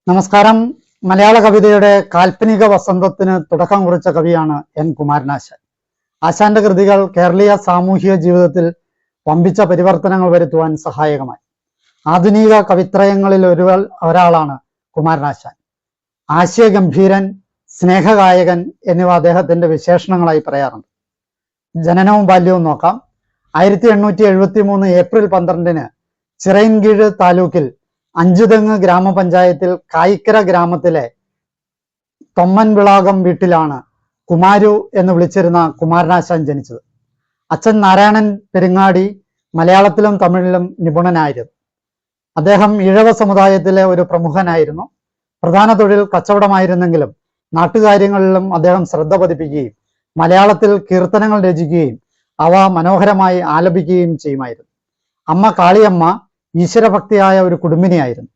നമസ്കാരം. മലയാള കവിതയുടെ കാൽപ്പനിക വസന്തത്തിന് തുടക്കം കുറിച്ച കവിയാണ് എൻ കുമാരനാശാൻ. ആശാന്റെ കൃതികൾ കേരളീയ സാമൂഹിക ജീവിതത്തിൽ വമ്പിച്ച പരിവർത്തനങ്ങൾ വരുത്തുവാൻ സഹായകമായി. ആധുനിക കവിത്രയങ്ങളിൽ ഒരാളാണ് കുമാരനാശാൻ. ആശയഗംഭീരൻ, സ്നേഹഗായകൻ എന്നിവ അദ്ദേഹത്തിന്റെ വിശേഷണങ്ങളായി പറയാറുണ്ട്. ജനനവും ബാല്യവും നോക്കാം. 1873 ഏപ്രിൽ 12 ചിറയൻകീഴ് താലൂക്കിൽ അഞ്ചുതെങ്ങ് ഗ്രാമപഞ്ചായത്തിൽ കായിക്കര ഗ്രാമത്തിലെ തൊമ്മൻവിളാകം വീട്ടിലാണ് കുമാരു എന്ന് വിളിച്ചിരുന്ന കുമാരനാശാൻ ജനിച്ചത്. അച്ഛൻ നാരായണൻ പെരിങ്ങാടി മലയാളത്തിലും തമിഴിലും നിപുണനായിരുന്നു. അദ്ദേഹം ഈഴവ സമുദായത്തിലെ ഒരു പ്രമുഖനായിരുന്നു. പ്രധാന തൊഴിൽ കച്ചവടമായിരുന്നെങ്കിലും നാട്ടുകാര്യങ്ങളിലും അദ്ദേഹം ശ്രദ്ധ പതിപ്പിക്കുകയും മലയാളത്തിൽ കീർത്തനങ്ങൾ രചിക്കുകയും അവ മനോഹരമായി ആലപിക്കുകയും ചെയ്യുമായിരുന്നു. അമ്മ കാളിയമ്മ ഈശ്വരഭക്തിയായ ഒരു കുടുംബിനിയായിരുന്നു.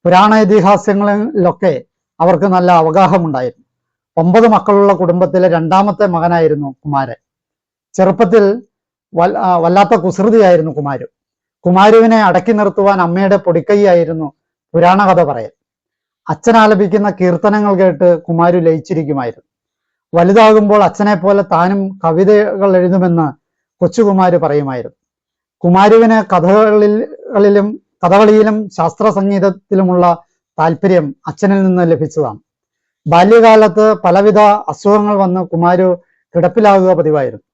പുരാണ ഇതിഹാസങ്ങളിലൊക്കെ അവർക്ക് നല്ല അവഗാഹമുണ്ടായിരുന്നു. 9 മക്കളുള്ള കുടുംബത്തിലെ രണ്ടാമത്തെ മകനായിരുന്നു കുമാരൻ. ചെറുപ്പത്തിൽ വല്ലാത്ത കുസൃതിയായിരുന്നു കുമാരു. കുമാരുവിനെ അടക്കി നിർത്തുവാൻ അമ്മയുടെ പൊടിക്കൈയായിരുന്നു പുരാണ കഥ പറയൽ. അച്ഛൻ ആലപിക്കുന്ന കീർത്തനങ്ങൾ കേട്ട് കുമാരു ലയിച്ചിരിക്കുമായിരുന്നു. വലുതാകുമ്പോൾ അച്ഛനെ പോലെ താനും കവിതകൾ എഴുതുമെന്ന് കൊച്ചുകുമാരു പറയുമായിരുന്നു. കുമാരുവിന് കഥകളിയിലും ശാസ്ത്ര സംഗീതത്തിലുമുള്ള താല്പര്യം അച്ഛനിൽ നിന്ന് ലഭിച്ചതാണ്. ബാല്യകാലത്ത് പലവിധ അസുഖങ്ങൾ വന്ന് കുമാരു കിടപ്പിലാകുക പതിവായിരുന്നു.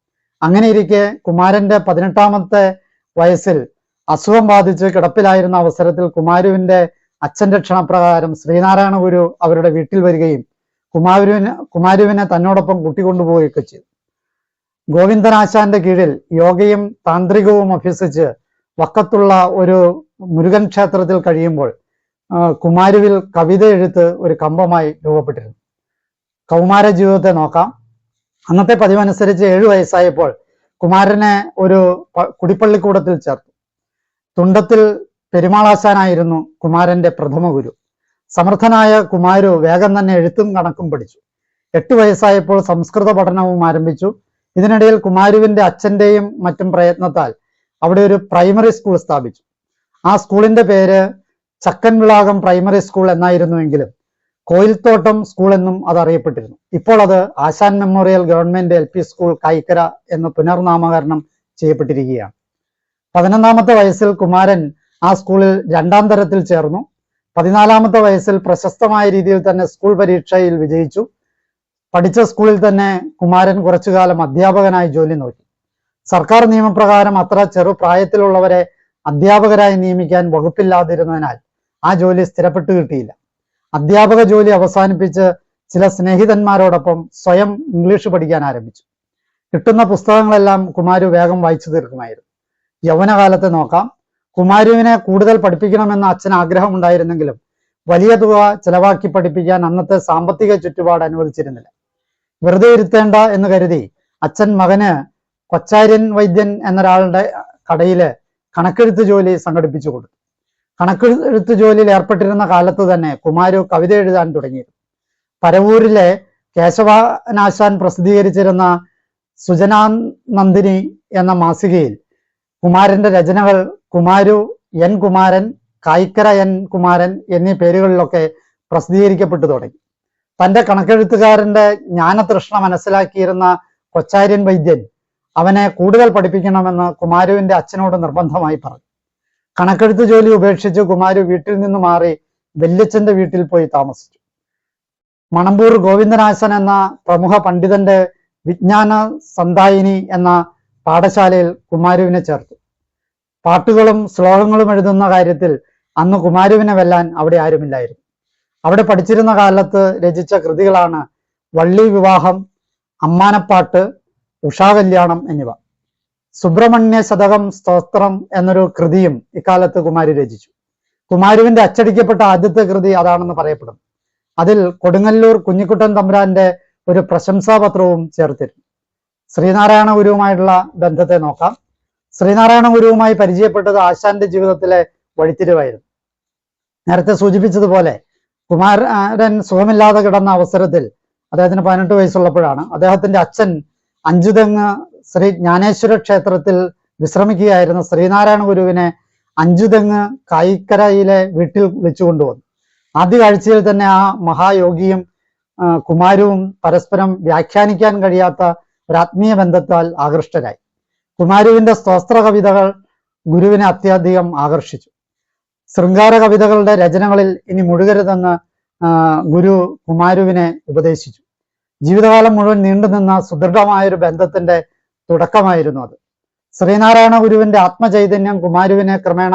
അങ്ങനെ ഇരിക്കെ കുമാരന്റെ 18ാമത്തെ വയസ്സിൽ അസുഖം ബാധിച്ച് കിടപ്പിലായിരുന്ന അവസരത്തിൽ കുമാരുവിന്റെ അച്ഛന്റെ ക്ഷണപ്രകാരം ശ്രീനാരായണ ഗുരു അവരുടെ വീട്ടിൽ വരികയും കുമാരുവിനെ തന്നോടൊപ്പം കൂട്ടിക്കൊണ്ടുപോവുകയൊക്കെ ചെയ്തു. ഗോവിന്ദനാശാന്റെ കീഴിൽ യോഗയും താന്ത്രികവും അഭ്യസിച്ച് വക്കത്തുള്ള ഒരു മുരുകൻ ക്ഷേത്രത്തിൽ കഴിയുമ്പോൾ കുമാരുവിൽ കവിത എഴുത്ത് ഒരു കമ്പമായി രൂപപ്പെട്ടിരുന്നു. കൗമാര ജീവിതത്തെ നോക്കാം. അന്നത്തെ പതിവനുസരിച്ച് 7 വയസ്സായപ്പോൾ കുമാരനെ ഒരു കുടിപ്പള്ളിക്കൂടത്തിൽ ചേർത്തു. തുണ്ടത്തിൽ പെരുമാളാശാനായിരുന്നു കുമാരന്റെ പ്രഥമ ഗുരു. സമർത്ഥനായ കുമാരു വേഗം തന്നെ എഴുത്തും കണക്കും പഠിച്ചു. 8 വയസ്സായപ്പോൾ സംസ്കൃത പഠനവും ആരംഭിച്ചു. ഇതിനിടയിൽ കുമാരുവിന്റെ അച്ഛന്റെയും മറ്റും പ്രയത്നത്താൽ അവിടെ ഒരു പ്രൈമറി സ്കൂൾ സ്ഥാപിച്ചു. ആ സ്കൂളിന്റെ പേര് ചക്കൻവിളാകം പ്രൈമറി സ്കൂൾ എന്നായിരുന്നുവെങ്കിലും കോയിൽത്തോട്ടം സ്കൂൾ എന്നും അത് അറിയപ്പെട്ടിരുന്നു. ഇപ്പോൾ അത് Asan memorial government LP school Kayikkara എന്ന് പുനർനാമകരണം ചെയ്യപ്പെട്ടിരിക്കുകയാണ്. 11ാമത്തെ വയസ്സിൽ കുമാരൻ ആ സ്കൂളിൽ 2ാം തരത്തിൽ ചേർന്നു. 14ാമത്തെ വയസ്സിൽ പ്രശസ്തമായ രീതിയിൽ തന്നെ സ്കൂൾ പരീക്ഷയിൽ വിജയിച്ചു. പഠിച്ച സ്കൂളിൽ തന്നെ കുമാരൻ കുറച്ചുകാലം അധ്യാപകനായി ജോലി നോക്കി. സർക്കാർ നിയമപ്രകാരം അത്ര ചെറുപ്രായത്തിലുള്ളവരെ അധ്യാപകരായി നിയമിക്കാൻ വകുപ്പില്ലാതിരുന്നതിനാൽ ആ ജോലി സ്ഥിരപ്പെട്ടു കിട്ടിയില്ല. അധ്യാപക ജോലി അവസാനിപ്പിച്ച് ചില സ്നേഹിതന്മാരോടൊപ്പം സ്വയം ഇംഗ്ലീഷ് പഠിക്കാൻ ആരംഭിച്ചു. കിട്ടുന്ന പുസ്തകങ്ങളെല്ലാം കുമാരു വേഗം വായിച്ചു തീർക്കുമായിരുന്നു. യൗവനകാലത്തെ നോക്കാം. കുമാരുവിനെ കൂടുതൽ പഠിപ്പിക്കണമെന്ന അച്ഛന് ആഗ്രഹമുണ്ടായിരുന്നെങ്കിലും വലിയ തുക ചെലവാക്കി പഠിപ്പിക്കാൻ അന്നത്തെ സാമ്പത്തിക ചുറ്റുപാട് അനുവദിച്ചിരുന്നില്ല. വെറുതെ ഇരുത്തേണ്ട എന്ന് കരുതി അച്ഛൻ മകന് കൊച്ചാര്യൻ വൈദ്യൻ എന്നൊരാളുടെ കടയില് കണക്കെഴുത്ത് ജോലി സംഘടിപ്പിച്ചു കൊടുത്തു. കണക്കെഴുത്ത് ജോലിയിൽ ഏർപ്പെട്ടിരുന്ന കാലത്ത് തന്നെ കുമാരു കവിത എഴുതാൻ തുടങ്ങിയിരുന്നു. പരവൂരിലെ കേശവനാശാൻ പ്രസിദ്ധീകരിച്ചിരുന്ന സുജനാനന്ദിനി എന്ന മാസികയിൽ കുമാരന്റെ രചനകൾ കുമാരു, എൻ കുമാരൻ, കായിക്കര എൻ കുമാരൻ എന്നീ പേരുകളിലൊക്കെ പ്രസിദ്ധീകരിക്കപ്പെട്ടു തുടങ്ങി. തന്റെ കണക്കെഴുത്തുകാരന്റെ ജ്ഞാനതൃഷ്ണ മനസ്സിലാക്കിയിരുന്ന കൊച്ചാര്യൻ വൈദ്യൻ അവനെ കൂടുതൽ പഠിപ്പിക്കണമെന്ന് കുമാരുവിന്റെ അച്ഛനോട് നിർബന്ധമായി പറഞ്ഞു. കണക്കെഴുത്ത് ജോലി ഉപേക്ഷിച്ച് കുമാരു വീട്ടിൽ നിന്ന് മാറി വല്യച്ഛന്റെ വീട്ടിൽ പോയി താമസിച്ചു. മണമ്പൂർ ഗോവിന്ദനാശൻ എന്ന പ്രമുഖ പണ്ഡിതന്റെ വിജ്ഞാന സന്തായിനി എന്ന പാഠശാലയിൽ കുമാരുവിനെ ചേർത്തു. പാട്ടുകളും ശ്ലോകങ്ങളും എഴുതുന്ന കാര്യത്തിൽ അന്ന് കുമാരുവിനെ വെല്ലാൻ അവിടെ ആരുമില്ലായിരുന്നു. അവിടെ പഠിച്ചിരുന്ന കാലത്ത് രചിച്ച കൃതികളാണ് വള്ളി വിവാഹം, അമ്മാനപ്പാട്ട്, ഉഷാകല്യാണം എന്നിവ. സുബ്രഹ്മണ്യ ശതകം സ്തോത്രം എന്നൊരു കൃതിയും ഇക്കാലത്ത് കുമാരു രചിച്ചു. കുമാരുവിന്റെ അച്ചടിക്കപ്പെട്ട ആദ്യത്തെ കൃതി അതാണെന്ന് പറയപ്പെടുന്നു. അതിൽ കൊടുങ്ങല്ലൂർ കുഞ്ഞിക്കുട്ടൻ തമ്പുരാന്റെ ഒരു പ്രശംസാപത്രവും ചേർത്തിരുന്നു. ശ്രീനാരായണ ഗുരുവുമായിട്ടുള്ള ബന്ധത്തെ നോക്കാം. ശ്രീനാരായണ ഗുരുവുമായി പരിചയപ്പെട്ടത് ആശാന്റെ ജീവിതത്തിലെ വഴിത്തിരിവായിരുന്നു. നേരത്തെ സൂചിപ്പിച്ചതുപോലെ കുമാരൻ സുഖമില്ലാതെ കിടന്ന അവസരത്തിൽ അദ്ദേഹത്തിന് 18 വയസ്സുള്ളപ്പോഴാണ് അദ്ദേഹത്തിന്റെ അച്ഛൻ അഞ്ചുതെങ്ങ് ശ്രീ ജ്ഞാനേശ്വര ക്ഷേത്രത്തിൽ വിശ്രമിക്കുകയായിരുന്ന ശ്രീനാരായണ ഗുരുവിനെ അഞ്ചുതെങ്ങ് കായിക്കരയിലെ വീട്ടിൽ വെച്ചുകൊണ്ടുവന്നു. ആദ്യ കാഴ്ചയിൽ തന്നെ ആ മഹായോഗിയും കുമാരവും പരസ്പരം വ്യാഖ്യാനിക്കാൻ കഴിയാത്ത ഒരാത്മീയ ബന്ധത്താൽ ആകൃഷ്ടരായി. കുമാരുവിന്റെ സ്തോത്ര കവിതകൾ ഗുരുവിനെ അത്യധികം ആകർഷിച്ചു. ശൃംഗാര കവിതകളുടെ രചനകളിൽ ഇനി മുഴുകരുതെന്ന് ഗുരു കുമാരുവിനെ ഉപദേശിച്ചു. ജീവിതകാലം മുഴുവൻ നീണ്ടുനിന്ന സുദൃഢമായൊരു ബന്ധത്തിന്റെ തുടക്കമായിരുന്നു അത്. ശ്രീനാരായണ ഗുരുവിന്റെ ആത്മചൈതന്യം കുമാരുവിനെ ക്രമേണ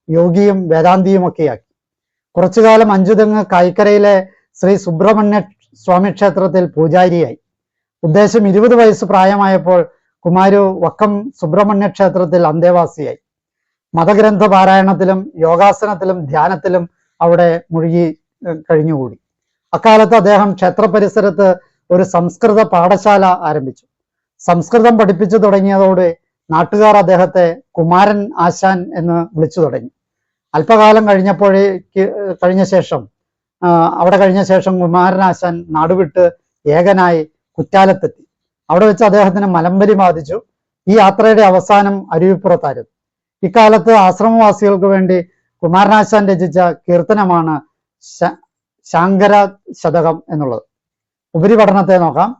യോഗിയും വേദാന്തിയുമൊക്കെയാക്കി. കുറച്ചുകാലം അഞ്ചുതെങ്ങ് കായിക്കരയിലെ ശ്രീ സുബ്രഹ്മണ്യ സ്വാമി ക്ഷേത്രത്തിൽ പൂജാരിയായി. ഉദ്ദേശം 20 വയസ്സ് പ്രായമായപ്പോൾ കുമാരു വക്കം സുബ്രഹ്മണ്യ ക്ഷേത്രത്തിൽ അന്തേവാസിയായി. മതഗ്രന്ഥ പാരായണത്തിലും യോഗാസനത്തിലും ധ്യാനത്തിലും അവിടെ മുഴുകി കഴിഞ്ഞുകൂടി. അക്കാലത്ത് അദ്ദേഹം ക്ഷേത്ര പരിസരത്ത് ഒരു സംസ്കൃത പാഠശാല ആരംഭിച്ചു. സംസ്കൃതം പഠിപ്പിച്ചു തുടങ്ങിയതോടെ നാട്ടുകാർ അദ്ദേഹത്തെ കുമാരൻ ആശാൻ എന്ന് വിളിച്ചു തുടങ്ങി. അല്പകാലം കഴിഞ്ഞ ശേഷം കുമാരൻ ആശാൻ നാടുവിട്ട് ഏകനായി കുറ്റാലത്തെത്തി. അവിടെ വെച്ച് അദ്ദേഹത്തിന് മലമ്പനി ബാധിച്ചു. ഈ യാത്രയുടെ അവസാനം അരുവിപ്പുറത്തായിരുന്നു. ഇക്കാലത്ത് ആശ്രമവാസികൾക്ക് വേണ്ടി കുമാരനാശാൻ രചിച്ച കീർത്തനമാണ് ശാങ്കര ശതകം എന്നുള്ളത്. ഉപരിപഠനത്തെ നോക്കാം.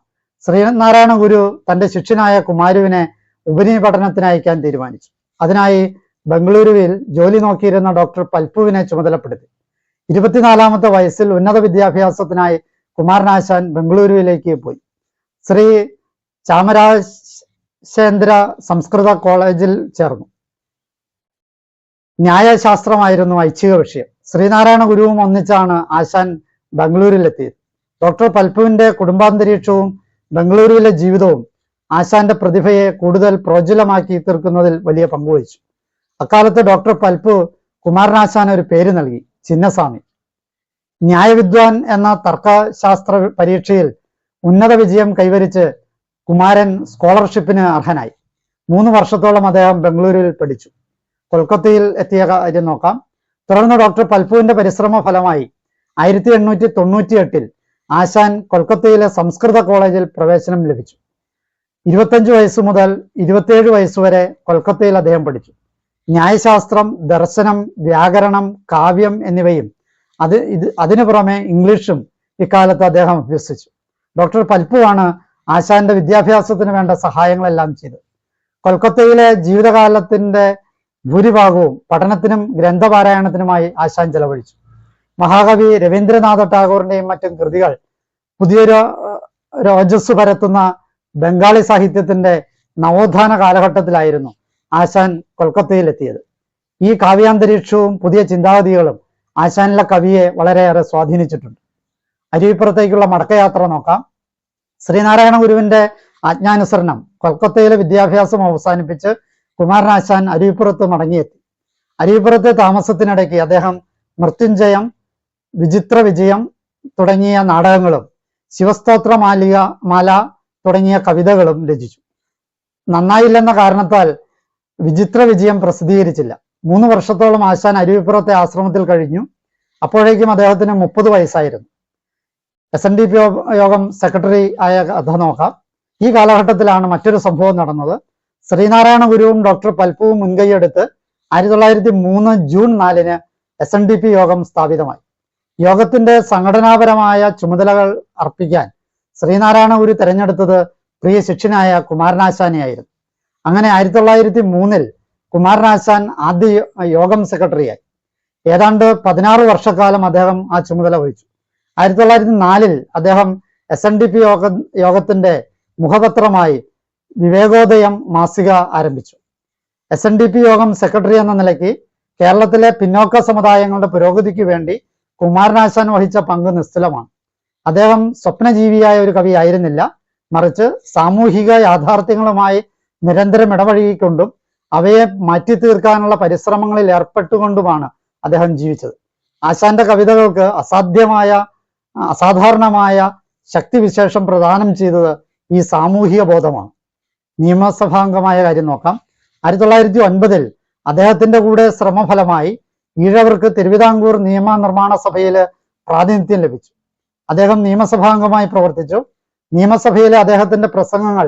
ശ്രീനാരായണ ഗുരു തന്റെ ശിഷ്യനായ കുമാരുവിനെ ഉപരിപഠനത്തിന് അയക്കാൻ തീരുമാനിച്ചു. അതിനായി ബംഗളൂരുവിൽ ജോലി നോക്കിയിരുന്ന ഡോക്ടർ പൽപുവിനെ ചുമതലപ്പെടുത്തി. 24-ാമത്തെ വയസ്സിൽ ഉന്നത വിദ്യാഭ്യാസത്തിനായി കുമാരനാശാൻ ബംഗളൂരുവിലേക്ക് പോയി. ശ്രീ ചാമരാജേന്ദ്ര സംസ്കൃത കോളേജിൽ ചേർന്നു. ന്യായശാസ്ത്രമായിരുന്നു ഐച്ഛിക വിഷയം. ശ്രീനാരായണ ഗുരുവും ഒന്നിച്ചാണ് ആശാൻ ബംഗളൂരിലെത്തിയത്. ഡോക്ടർ പൽപുവിന്റെ കുടുംബാന്തരീക്ഷവും ബംഗളൂരുവിലെ ജീവിതവും ആശാന്റെ പ്രതിഭയെ കൂടുതൽ പ്രോജ്വലമാക്കി തീർക്കുന്നതിൽ വലിയ പങ്കുവഹിച്ചു. അക്കാലത്ത് ഡോക്ടർ പൽപു കുമാരനാശാൻ ഒരു പേര് നൽകി, ചിന്നസ്വാമി. ന്യായവിദ്വാൻ എന്ന തർക്കശാസ്ത്ര പരീക്ഷയിൽ ഉന്നത വിജയം കൈവരിച്ച് കുമാരൻ സ്കോളർഷിപ്പിന് അർഹനായി. 3 വർഷത്തോളം അദ്ദേഹം ബംഗളൂരുവിൽ പഠിച്ചു. കൊൽക്കത്തയിൽ എത്തിയ കാര്യം നോക്കാം. തുടർന്ന് ഡോക്ടർ പൽപുവിന്റെ പരിശ്രമ ഫലമായി 1898 ആശാൻ കൊൽക്കത്തയിലെ സംസ്കൃത കോളേജിൽ പ്രവേശനം ലഭിച്ചു. 25 വയസ്സ് മുതൽ 27 വയസ്സുവരെ കൊൽക്കത്തയിൽ അദ്ദേഹം പഠിച്ചു. ന്യായശാസ്ത്രം, ദർശനം, വ്യാകരണം, കാവ്യം എന്നിവയും അതിനു പുറമെ ഇംഗ്ലീഷും ഇക്കാലത്ത് അദ്ദേഹം അഭ്യസിച്ചു. ഡോക്ടർ പൽപുവാണ് ആശാന്റെ വിദ്യാഭ്യാസത്തിന് വേണ്ട സഹായങ്ങളെല്ലാം ചെയ്തത്. കൊൽക്കത്തയിലെ ജീവിതകാലത്തിന്റെ ഭൂരിഭാഗവും പഠനത്തിനും ഗ്രന്ഥപാരായണത്തിനുമായി ആശാൻ ചെലവഴിച്ചു. മഹാകവി രവീന്ദ്രനാഥ ടാഗോറിന്റെയും മറ്റും കൃതികൾ പുതിയൊരു ഓജസ് പരത്തുന്ന ബംഗാളി സാഹിത്യത്തിന്റെ നവോത്ഥാന കാലഘട്ടത്തിലായിരുന്നു ആശാൻ കൊൽക്കത്തയിലെത്തിയത്. ഈ കാവ്യാന്തരീക്ഷവും പുതിയ ചിന്താഗതികളും ആശാനിലെ കവിയെ വളരെയേറെ സ്വാധീനിച്ചിട്ടുണ്ട്. അരുവിപ്പുറത്തേക്കുള്ള മടക്കയാത്ര നോക്കാം. ശ്രീനാരായണ ഗുരുവിന്റെ ആജ്ഞാനുസരണം കൊൽക്കത്തയിലെ വിദ്യാഭ്യാസം അവസാനിപ്പിച്ച് കുമാരനാശാൻ അരുവിപ്പുറത്ത് മടങ്ങിയെത്തി. അരുവിപ്പുറത്തെ താമസത്തിനിടയ്ക്ക് അദ്ദേഹം മൃത്യുഞ്ജയം, വിചിത്ര വിജയം തുടങ്ങിയ നാടകങ്ങളും ശിവസ്തോത്ര മാല തുടങ്ങിയ കവിതകളും രചിച്ചു. നന്നായില്ലെന്ന കാരണത്താൽ വിചിത്ര വിജയം പ്രസിദ്ധീകരിച്ചില്ല. 3 വർഷത്തോളം ആശാൻ അരുവിപ്പുറത്തെ ആശ്രമത്തിൽ കഴിഞ്ഞു. അപ്പോഴേക്കും അദ്ദേഹത്തിന് 30 വയസ്സായിരുന്നു. SNDP യോഗം സെക്രട്ടറി ആയ കഥ നോക്കാം. ഈ കാലഘട്ടത്തിലാണ് മറ്റൊരു സംഭവം നടന്നത്. ശ്രീനാരായണ ഗുരുവും ഡോക്ടർ പൽപുവും മുൻകൈയെടുത്ത് 1903 ജൂൺ 4 SNDP യോഗം സ്ഥാപിതമായി. യോഗത്തിന്റെ സംഘടനാപരമായ ചുമതലകൾ അർപ്പിക്കാൻ ശ്രീനാരായണ ഗുരു തെരഞ്ഞെടുത്തത് പ്രിയ ശിഷ്യനായ കുമാരനാശാനെയായിരുന്നു. അങ്ങനെ 1903 കുമാരനാശാൻ ആദ്യ യോഗം സെക്രട്ടറിയായി. ഏതാണ്ട് 16 വർഷക്കാലം അദ്ദേഹം ആ ചുമതല വഹിച്ചു. 1904 അദ്ദേഹം SNDP യോഗത്തിന്റെ മുഖപത്രമായി വിവേകോദയം മാസിക ആരംഭിച്ചു. SNDP യോഗം സെക്രട്ടറി എന്ന നിലയ്ക്ക് കേരളത്തിലെ പിന്നോക്ക സമുദായങ്ങളുടെ പുരോഗതിക്ക് വേണ്ടി കുമാരനാശാൻ വഹിച്ച പങ്ക് നിസ്തുലമാണ്. അദ്ദേഹം സ്വപ്നജീവിയായ ഒരു കവി ആയിരുന്നില്ല, മറിച്ച് സാമൂഹിക യാഥാർത്ഥ്യങ്ങളുമായി നിരന്തരം ഇടപഴകിക്കൊണ്ടും അവയെ മാറ്റി തീർക്കാനുള്ള പരിശ്രമങ്ങളിൽ ഏർപ്പെട്ടുകൊണ്ടുമാണ് അദ്ദേഹം ജീവിച്ചത്. ആശാന്റെ കവിതകൾക്ക് അസാധാരണമായ ശക്തിവിശേഷം പ്രദാനം ചെയ്തത് ഈ സാമൂഹിക ബോധമാണ്. നിയമസഭാംഗമായ കാര്യം നോക്കാം. 1909 അദ്ദേഹത്തിന്റെ കൂടെ ശ്രമഫലമായി ഈഴവർക്ക് തിരുവിതാംകൂർ നിയമനിർമ്മാണ സഭയിൽ പ്രാതിനിധ്യം ലഭിച്ചു. അദ്ദേഹം നിയമസഭാംഗമായി പ്രവർത്തിച്ചു. നിയമസഭയിലെ അദ്ദേഹത്തിന്റെ പ്രസംഗങ്ങൾ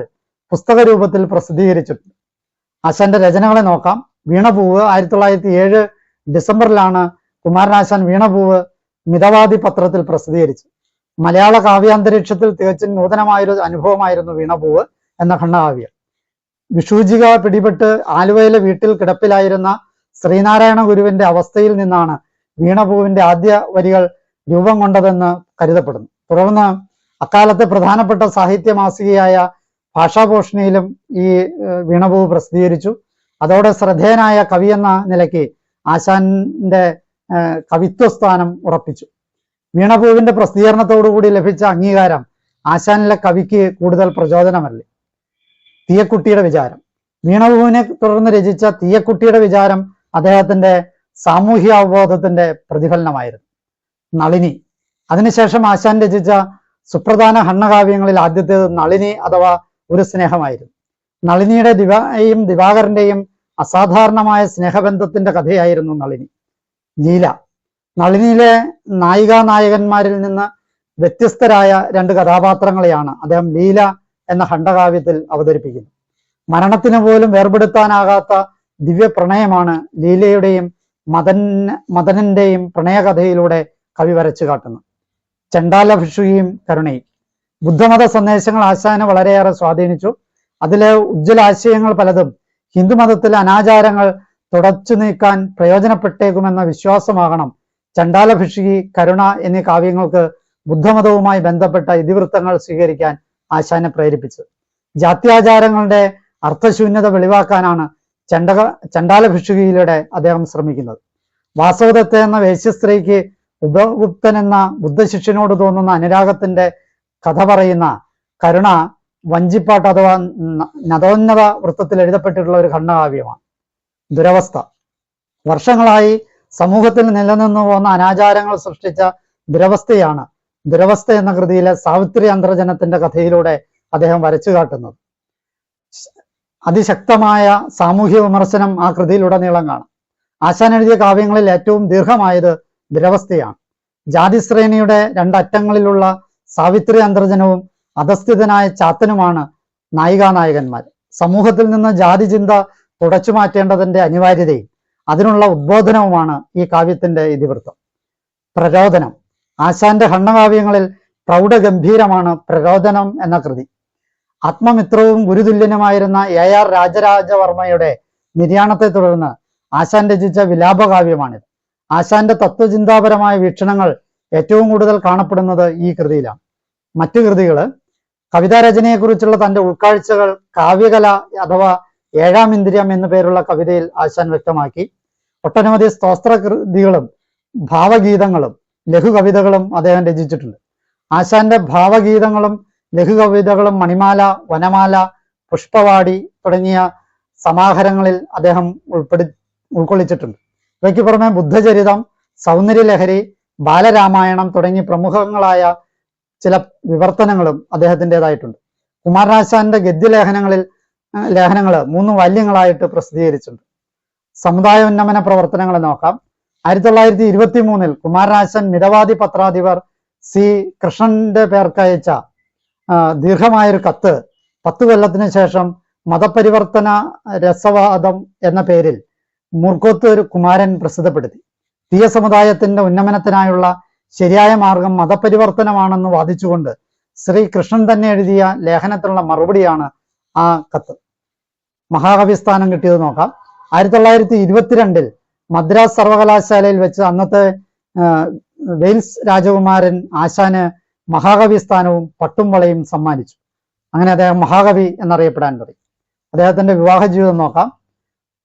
പുസ്തക രൂപത്തിൽ പ്രസിദ്ധീകരിച്ചിട്ടുണ്ട്. ആശാന്റെ രചനകളെ നോക്കാം. വീണപൂവ് 1907 ഡിസംബറിലാണ് കുമാരനാശാൻ വീണപൂവ് മിതവാദി പത്രത്തിൽ പ്രസിദ്ധീകരിച്ചത്. മലയാള കാവ്യാന്തരീക്ഷത്തിൽ തികച്ചും നൂതനമായൊരു അനുഭവമായിരുന്നു വീണപൂവ് എന്ന ഖണ്ഡകാവ്യം. വിഷൂജിക പിടിപെട്ട് ആലുവയിലെ വീട്ടിൽ കിടപ്പിലായിരുന്ന ശ്രീനാരായണ ഗുരുവിന്റെ അവസ്ഥയിൽ നിന്നാണ് വീണപൂവിന്റെ ആദ്യ വരികൾ രൂപം കൊണ്ടതെന്ന് കരുതപ്പെടുന്നു. തുടർന്ന് അക്കാലത്തെ പ്രധാനപ്പെട്ട സാഹിത്യ മാസികയായ ഭാഷാഭൂഷണിയിലും ഈ വീണപൂവ് പ്രസിദ്ധീകരിച്ചു. അതോടെ ശ്രദ്ധേയനായ കവി എന്ന നിലയ്ക്ക് ആശാന്റെ കവിത്വസ്ഥാനം ഉറപ്പിച്ചു. വീണപൂവിന്റെ പ്രസിദ്ധീകരണത്തോടുകൂടി ലഭിച്ച അംഗീകാരം ആശാനിലെ കവിക്ക് കൂടുതൽ പ്രചോദനമല്ലേ. തീയക്കുട്ടിയുടെ വിചാരം. വീണപൂവിനെ തുടർന്ന് രചിച്ച തീയക്കുട്ടിയുടെ വിചാരം അദ്ദേഹത്തിന്റെ സാമൂഹ്യ അവബോധത്തിന്റെ പ്രതിഫലനമായിരുന്നു. നളിനി. അതിനുശേഷം ആശാൻ രചിച്ച സുപ്രധാന ഖണ്ഡകാവ്യങ്ങളിൽ ആദ്യത്തേത് നളിനി അഥവാ ഒരു സ്നേഹമായിരുന്നു. നളിനിയുടെ ദിവാകരന്റെയും അസാധാരണമായ സ്നേഹബന്ധത്തിന്റെ കഥയായിരുന്നു നളിനി. ലീല. നളിനിയിലെ നായികാനായകന്മാരിൽ നിന്ന് വ്യത്യസ്തരായ രണ്ട് കഥാപാത്രങ്ങളെയാണ് അദ്ദേഹം ലീല എന്ന ഖണ്ഡകാവ്യത്തിൽ അവതരിപ്പിക്കുന്നത്. മരണത്തിന് പോലും വേർപെടുത്താനാകാത്ത ദിവ്യ പ്രണയമാണ് ലീലയുടെയും മദനന്റെയും പ്രണയകഥയിലൂടെ കവി വരച്ചു കാട്ടുന്നത്. ചണ്ടാല ഭിക്ഷുകിയും കരുണയും. ബുദ്ധമത സന്ദേശങ്ങൾ ആശാനെ വളരെയേറെ സ്വാധീനിച്ചു. അതിലെ ഉജ്ജ്വലാശയങ്ങൾ പലതും ഹിന്ദുമതത്തിലെ അനാചാരങ്ങൾ തുടച്ചു നീക്കാൻ പ്രയോജനപ്പെട്ടേക്കുമെന്ന വിശ്വാസമാകണം ചണ്ടാല ഭിക്ഷുകി, കരുണ എന്നീ കാവ്യങ്ങൾക്ക് ബുദ്ധമതവുമായി ബന്ധപ്പെട്ട ഇതിവൃത്തങ്ങൾ സ്വീകരിക്കാൻ ആശാനെ പ്രേരിപ്പിച്ചത്. ജാത്യാചാരങ്ങളുടെ അർത്ഥശൂന്യത വെളിവാക്കാനാണ് ചണ്ടാല ഭിക്ഷുകിയിലൂടെ അദ്ദേഹം ശ്രമിക്കുന്നത്. വാസവദത്ത എന്ന വേശ്യസ്ത്രീക്ക് ഉപഗുപ്തൻ എന്ന ബുദ്ധശിഷ്യനോട് തോന്നുന്ന അനുരാഗത്തിന്റെ കഥ പറയുന്ന കരുണ വഞ്ചിപ്പാട്ട് അഥവാ നദോന്നത വൃത്തത്തിൽ എഴുതപ്പെട്ടിട്ടുള്ള ഒരു ഖണ്ഡകാവ്യമാണ്. ദുരവസ്ഥ. വർഷങ്ങളായി സമൂഹത്തിൽ നിലനിന്നു പോകുന്ന അനാചാരങ്ങൾ സൃഷ്ടിച്ച ദുരവസ്ഥയാണ് ദുരവസ്ഥ എന്ന കൃതിയിലെ സാവിത്രി അന്തർജനത്തിന്റെ കഥയിലൂടെ അദ്ദേഹം വരച്ചു കാട്ടുന്നത്. അതിശക്തമായ സാമൂഹ്യ വിമർശനം ആ കൃതിയിലുടനീളം കാണാം. ആശാൻ എഴുതിയ കാവ്യങ്ങളിൽ ഏറ്റവും ദീർഘമായത് ദുരവസ്ഥയാണ്. ജാതിശ്രേണിയുടെ രണ്ടറ്റങ്ങളിലുള്ള സാവിത്രി അന്തർജനവും അധസ്ഥിതനായ ചാത്തനുമാണ് നായികാനായകന്മാർ. സമൂഹത്തിൽ നിന്ന് ജാതി ചിന്ത തുടച്ചു മാറ്റേണ്ടതിന്റെ അനിവാര്യതയും അതിനുള്ള ഉദ്ബോധനവുമാണ് ഈ കാവ്യത്തിന്റെ ഇതിവൃത്തം. പ്രരോദനം. ആശാന്റെ ഖണ്ഡകാവ്യങ്ങളിൽ പ്രൗഢഗംഭീരമാണ് പ്രരോദനം എന്ന കൃതി. ആത്മമിത്രവും ഗുരുതുല്യനുമായിരുന്ന AR രാജരാജവർമ്മയുടെ നിര്യാണത്തെ തുടർന്ന് ആശാൻ രചിച്ച വിലാപകാവ്യമാണിത്. ആശാന്റെ തത്വചിന്താപരമായ വീക്ഷണങ്ങൾ ഏറ്റവും കൂടുതൽ കാണപ്പെടുന്നത് ഈ കൃതിയിലാണ്. മറ്റു കൃതികള് കവിതാരചനയെക്കുറിച്ചുള്ള തന്റെ ഉൾക്കാഴ്ചകൾ കാവ്യകല അഥവാ ഏഴാം ഇന്ദ്രിയം എന്നു പേരുള്ള കവിതയിൽ ആശാൻ വ്യക്തമാക്കി. ഒട്ടനവധി സ്തോത്ര കൃതികളും ഭാവഗീതങ്ങളും ലഘുകവിതകളും അദ്ദേഹം രചിച്ചിട്ടുണ്ട്. ആശാന്റെ ഭാവഗീതങ്ങളും ലഘുകവിതകളും മണിമാല, വനമാല, പുഷ്പവാടി തുടങ്ങിയ സമാഹാരങ്ങളിൽ അദ്ദേഹം ഉൾക്കൊള്ളിച്ചിട്ടുണ്ട്. ഇവയ്ക്ക് പുറമെ ബുദ്ധചരിതം, സൗന്ദര്യലഹരി, ബാലരാമായണം തുടങ്ങി പ്രമുഖങ്ങളായ ചില വിവർത്തനങ്ങളും അദ്ദേഹത്തിൻ്റെതായിട്ടുണ്ട്. കുമാരനാശാന്റെ ഗദ്യലേഖനങ്ങൾ 3 വാല്യങ്ങളായിട്ട് പ്രസിദ്ധീകരിച്ചിട്ടുണ്ട്. സമുദായ ഉന്നമന പ്രവർത്തനങ്ങളെ നോക്കാം. 1923 കുമാരനാശാൻ മിതവാദി പത്രാധിപർ C. കൃഷ്ണന്റെ പേർക്കയച്ച ദീർഘമായൊരു കത്ത് 10 കൊല്ലത്തിന് ശേഷം മതപരിവർത്തന രസവാദം എന്ന പേരിൽ മൂർഖോത്ത് കുമാരൻ പ്രസിദ്ധപ്പെടുത്തി. തീയ സമുദായത്തിന്റെ ഉന്നമനത്തിനായുള്ള ശരിയായ മാർഗം മതപരിവർത്തനമാണെന്ന് വാദിച്ചുകൊണ്ട് ശ്രീ കൃഷ്ണൻ തന്നെ എഴുതിയ ലേഖനത്തിനുള്ള മറുപടിയാണ് ആ കത്ത്. മഹാകവി സ്ഥാനം കിട്ടിയത് നോക്കാം. 1922 മദ്രാസ് സർവകലാശാലയിൽ വെച്ച് അന്നത്തെ വെയിൽസ് രാജകുമാരൻ ആശാന് മഹാകവി സ്ഥാനവും പട്ടും വളയും സമ്മാനിച്ചു. അങ്ങനെ അദ്ദേഹം മഹാകവി എന്നറിയപ്പെടാൻ തുടങ്ങി. അദ്ദേഹത്തിന്റെ വിവാഹ ജീവിതം നോക്കാം.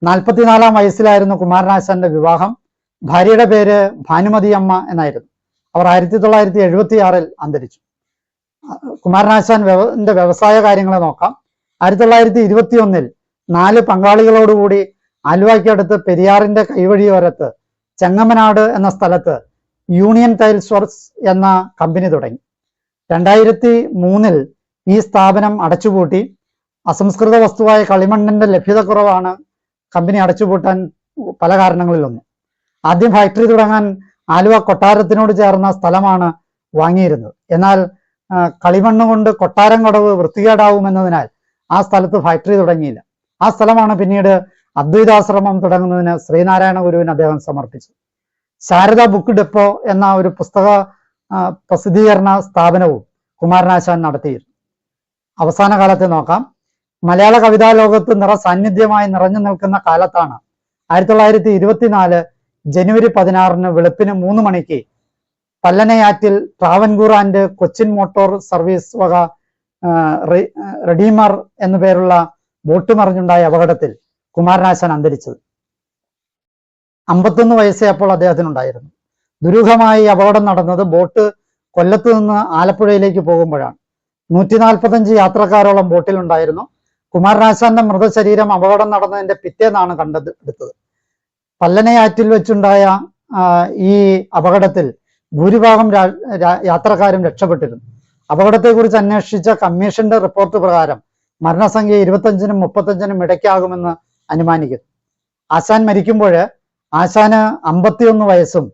44-ാം വയസ്സിലായിരുന്നു കുമാരനാശാന്റെ വിവാഹം. ഭാര്യയുടെ പേര് ഭാനുമതി അമ്മ എന്നായിരുന്നു. അവർ 1976 അന്തരിച്ചു. കുമാരനാശാന്റെ വ്യവസായ കാര്യങ്ങളെ നോക്കാം. 1921 4 പങ്കാളികളോടുകൂടി ആലുവയ്ക്കടുത്ത് പെരിയാറിന്റെ കൈവഴിയോരത്ത് ചെങ്ങമനാട് എന്ന സ്ഥലത്ത് യൂണിയൻ ടൈൽസ് വർക്ക്സ് എന്ന കമ്പനി തുടങ്ങി. 2003 ഈ സ്ഥാപനം അടച്ചുപൂട്ടി. അസംസ്കൃത വസ്തുവായ കളിമണ്ണിന്റെ ലഭ്യതക്കുറവാണ് കമ്പനി അടച്ചുപൂട്ടാൻ പല കാരണങ്ങളിലൊന്ന്. ആദ്യം ഫാക്ടറി തുടങ്ങാൻ ആലുവ കൊട്ടാരത്തിനോട് ചേർന്ന സ്ഥലമാണ് വാങ്ങിയിരുന്നത്. എന്നാൽ കളിമണ്ണ് കൊണ്ട് കൊട്ടാരം കടവ് വൃത്തികേടാവുമെന്നതിനാൽ ആ സ്ഥലത്ത് ഫാക്ടറി തുടങ്ങിയില്ല. ആ സ്ഥലമാണ് പിന്നീട് അദ്വൈതാശ്രമം തുടങ്ങുന്നതിന് ശ്രീനാരായണ ഗുരുവിന് അദ്ദേഹം സമർപ്പിച്ചത്. ശാരദ ബുക്ക് ഡെപ്പോ എന്ന ഒരു പുസ്തക പ്രസിദ്ധീകരണ സ്ഥാപനവും കുമാരനാശാൻ നടത്തിയിരുന്നു. അവസാന കാലത്തെ നോക്കാം. മലയാള കവിതാ ലോകത്ത് സാന്നിധ്യമായി നിറഞ്ഞു നിൽക്കുന്ന കാലത്താണ് 1924 ജനുവരി 16 വെളുപ്പിന് 3 മണിക്ക് പല്ലനയാറ്റിൽ Travancore and Cochin motor service വക റെഡീമർ എന്നു പേരുള്ള ബോട്ട് മറിഞ്ഞുണ്ടായ അപകടത്തിൽ കുമാരനാശാൻ അന്തരിച്ചത്. 51 വയസ്സേ അപ്പോൾ അദ്ദേഹത്തിനുണ്ടായിരുന്നു. ദുരൂഹമായി അപകടം നടന്നത് ബോട്ട് കൊല്ലത്ത് നിന്ന് ആലപ്പുഴയിലേക്ക് പോകുമ്പോഴാണ്. 145 യാത്രക്കാരോളം ബോട്ടിലുണ്ടായിരുന്നു. കുമാരനാശാന്റെ മൃതശരീരം അപകടം നടന്നതിന്റെ പിറ്റേന്നാണ് കണ്ടെടുത്തത്. പല്ലനയാറ്റിൽ വെച്ചുണ്ടായ ഈ അപകടത്തിൽ ഭൂരിഭാഗം യാത്രക്കാരും രക്ഷപ്പെട്ടിരുന്നു. അപകടത്തെക്കുറിച്ച് അന്വേഷിച്ച കമ്മീഷന്റെ റിപ്പോർട്ട് പ്രകാരം മരണസംഖ്യ 25-നും 35-നും ഇടയ്ക്കാകുമെന്ന് അനുമാനിക്കുന്നു. ആശാൻ മരിക്കുമ്പോൾ ആശാന് 51 വയസ്സും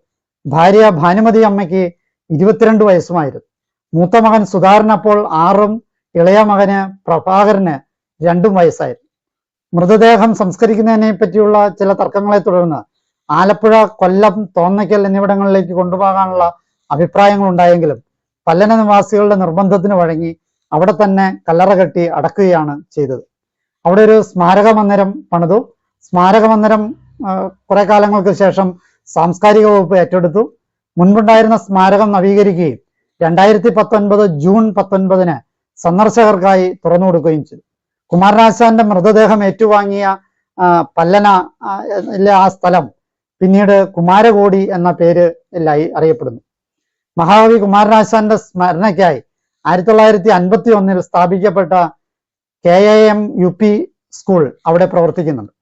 ഭാര്യ ഭാനുമതി അമ്മയ്ക്ക് 22 വയസ്സുമായിരുന്നു. മൂത്ത മകൻ സുധാകരൻ അപ്പോൾ 6-ഉം ഇളയ മകന് പ്രഭാകരന് 2 വയസ്സായിരുന്നു. മൃതദേഹം സംസ്കരിക്കുന്നതിനെ പറ്റിയുള്ള ചില തർക്കങ്ങളെ തുടർന്ന് ആലപ്പുഴ, കൊല്ലം, തോന്നയ്ക്കൽ എന്നിവിടങ്ങളിലേക്ക് കൊണ്ടുപോകാനുള്ള അഭിപ്രായങ്ങൾ ഉണ്ടായെങ്കിലും പല്ലന നിവാസികളുടെ നിർബന്ധത്തിന് വഴങ്ങി അവിടെ തന്നെ കല്ലറ കെട്ടി അടക്കുകയാണ് ചെയ്തത്. അവിടെ ഒരു സ്മാരക മന്ദിരം പണിതു. സ്മാരക മന്ദിരം കുറെ കാലങ്ങൾക്ക് ശേഷം സാംസ്കാരിക വകുപ്പ് ഏറ്റെടുത്തു. മുൻപുണ്ടായിരുന്ന സ്മാരകം നവീകരിക്കുകയും 2019 ജൂൺ 19 സന്ദർശകർക്കായി തുറന്നു കൊടുക്കുകയും ചെയ്തു. കുമാരനാശാന്റെ മൃതദേഹം ഏറ്റുവാങ്ങിയ പല്ലന ആ സ്ഥലം പിന്നീട് കുമാരകോടി എന്ന പേരിലായി അറിയപ്പെടുന്നു. മഹാകവി കുമാരനാശാന്റെ സ്മരണയ്ക്കായി 1951 സ്ഥാപിക്കപ്പെട്ട KIM UP സ്കൂൾ അവിടെ പ്രവർത്തിക്കുന്നുണ്ട്.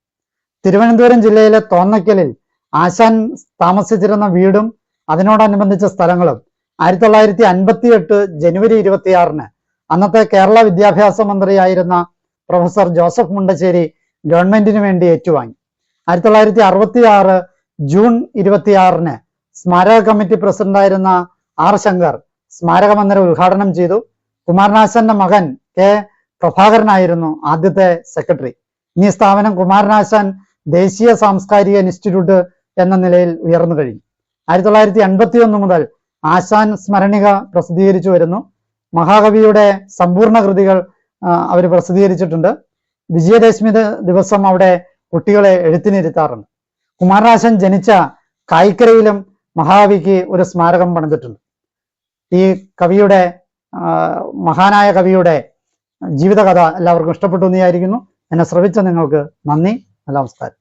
തിരുവനന്തപുരം ജില്ലയിലെ തോന്നയ്ക്കലിൽ ആശാൻ താമസിച്ചിരുന്ന വീടും അതിനോടനുബന്ധിച്ച സ്ഥലങ്ങളും 1958 ജനുവരി 26 അന്നത്തെ കേരള വിദ്യാഭ്യാസ മന്ത്രിയായിരുന്ന പ്രൊഫസർ ജോസഫ് മുണ്ടശ്ശേരി ഗവൺമെന്റിന് വേണ്ടി ഏറ്റുവാങ്ങി. 1966 ജൂൺ 26 സ്മാരക കമ്മിറ്റി പ്രസിഡന്റായിരുന്ന R ശങ്കർ സ്മാരക മന്ദിരം ഉദ്ഘാടനം ചെയ്തു. കുമാരനാശാന്റെ മകൻ K പ്രഭാകരനായിരുന്നു ആദ്യത്തെ സെക്രട്ടറി. ഈ സ്ഥാപനം കുമാരനാശാൻ ദേശീയ സാംസ്കാരിക ഇൻസ്റ്റിറ്റ്യൂട്ട് എന്ന നിലയിൽ ഉയർന്നു കഴിഞ്ഞു. 1981 മുതൽ ആശാൻ സ്മരണിക പ്രസിദ്ധീകരിച്ചു വരുന്നു. മഹാകവിയുടെ സമ്പൂർണ്ണ കൃതികൾ അവർ പ്രസിദ്ധീകരിച്ചിട്ടുണ്ട്. വിജയദശമി ദിവസം അവിടെ കുട്ടികളെ എഴുത്തിനിരുത്താറുണ്ട്. കുമാരനാശാൻ ജനിച്ച കായിക്കരയിലും മഹാകവിക്ക് ഒരു സ്മാരകം പണിതിട്ടുണ്ട്. ഈ കവിയുടെ മഹാനായ കവിയുടെ ജീവിതകഥ എല്ലാവർക്കും ഇഷ്ടപ്പെട്ടു എന്ന് വിചാരിക്കുന്നു. എന്നെ ശ്രവിച്ച നിങ്ങൾക്ക് നന്ദി. നമസ്കാരം.